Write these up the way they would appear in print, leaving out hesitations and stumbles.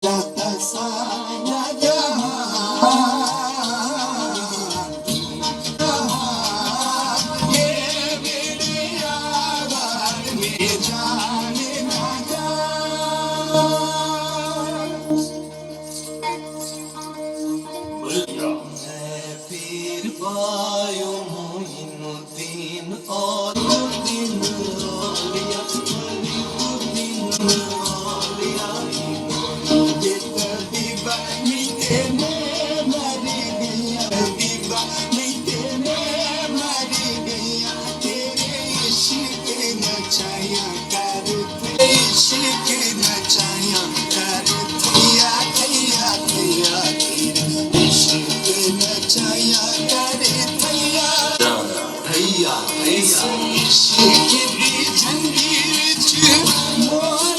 सारा जहां ये मेरे यार में जाने ना जा मैं पीर पायो मोइनुद्दीन और दिन औलिया औलिया ये तबीबा मीठे में मरी गया तबीबा मीठे में मरी गया तेरे इश्क नचाया कर इश्क नचाया कर थैया थैया थैया तेरे इश्क नचाया कर थैया थैया थैया इश्क दी जंजीर च मोर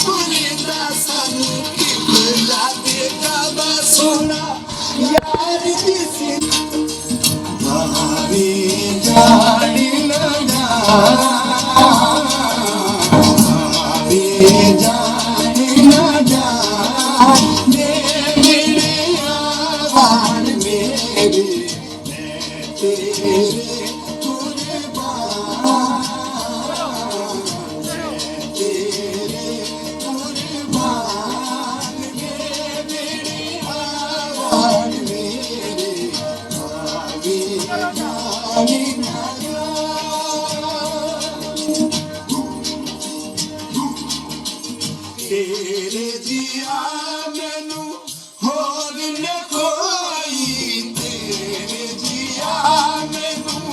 बुलदा सानू किबला देगा बा सोना यार दिसी भावे जानी लगा भावे जानी लगा मेरे यार मेरे मैं तेरे कुर्बान तेरे कुर्बान मेरे यार मेरे भावे जानी लगा तेरे जिया मैनू होर न कोई तेरे जिया मैनू